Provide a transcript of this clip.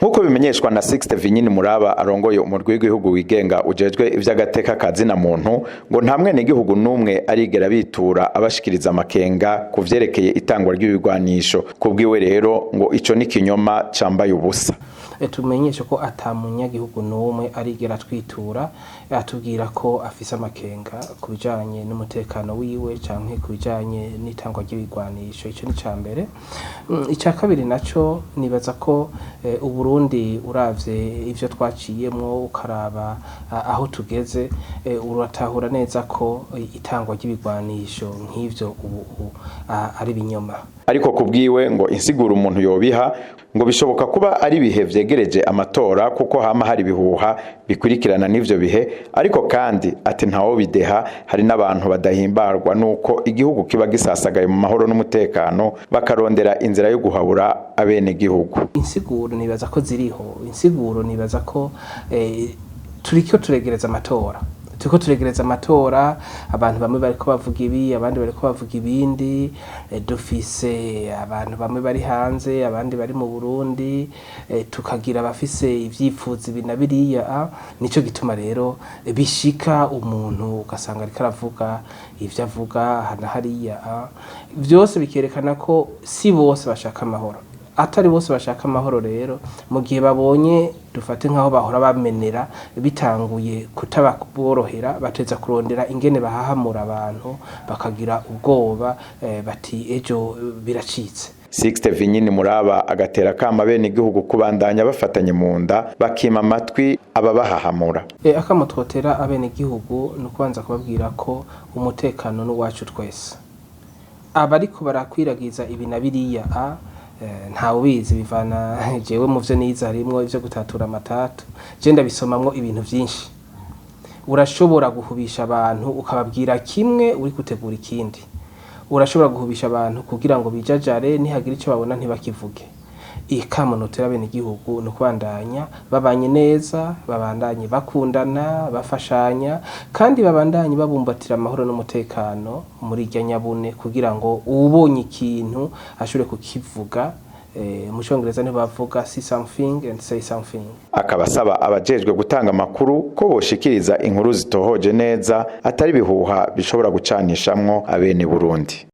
Nkuko bimenyeshwa na Sixte Vigny Nimuraba arongoye umurwi w'igihugu wigenga ujejwe ivy'agateka zina muntu ngo nta mwenegihugu numwe arigera bitura abashikiriza amakenga ku vyerekeye itangwa ry'ibirwanisho. Kubwiwe rero ngo ico ni kinyoma cambaye ubusa. Tumenyesha ko atamunyagihugu numwe arigera twitura atubwira ko afise amakenga kubijanye n'umutekano wiwe canke kubijanye n'itangwa ry'ibirwanisho. Ico ni cambere. Ica kabiri naco nibaza ko Burundi uravye ivyo twaciyemwo ukaraba aho tugeze uratahura neza ko itangwa ry'ibirwanisho nk'ivyo ubu ari binyoma. Ariko kubwiwe ngo insigura umuntu yobiha ngo bishoboka kuba ari bihe vyegereje amatora kuko hama hari ibihuha bikurikirana n'ivyo bihe, ariko kandi ati ntawo bideha hari n'abantu badahimbarwa nuko igihugu kiba gisasagaye mu mahoro n'umutekano bakarondera inzira yo guhabura abenegihugu. Insiguro nibaza ko ziriho, insiguro nibaza ko turiko turegereza amatora. Turiko turegereza amatora, abantu bamwe bariko bavuga ibi, abandi bariko bavuga ibindi, dufise abantu bamwe bari hanze, abandi bari mu Burundi, tukagira abafise ivyifuzo ibi na biriya. Nico gituma rero bishika umuntu ugasanga ariko aravuga ivyo avuga hana hariya, vyose bikerekana ko si bose bashaka amahoro. Atari bose bashaka amahoro rero mu gihe babonye dufate nkaho bahora bamenera bitanguye kutaborohera bateza kurondera ingene bahahamura abantu bakagira ubwoba bati ejo biracitse. Sixte Vigny Nimuraba agatera kama abenegihugu kubandanya bafatanye mu nda bakima amatwi ababahahamura. Akamutotera abenegihugu no kubanza kubabwira ko umutekano n'uwacu twese. Abariko barakwiragiza ibi na biriya ntawe bizi bivana jewe mu vyo nize harimwo ivyo gutatura amatatu. Je ndabisomamwo ibintu vyinshi. Urashobora guhubisha abantu ukababwira kimwe uri gutegura ikindi. Urashobora guhubisha abantu kugira ngo bijajare nihagira ico babona ntibakivuge. Ikamunotera abenegihugu no kubandanya babanye neza, babandanye bakundana, bafashanya kandi babandanye babumbatira amahoro n'umutekano muri irya nyabune kugira ngo ubonye ikintu ashobore kukivuga. Mu Cyongereza niho bavuga see something and say something. Akabasaba abajejwe gutanga makuru ko boshikiriza inkuru zitohoje neza atari bihuha bishobora gucanishamwo abene Burundi.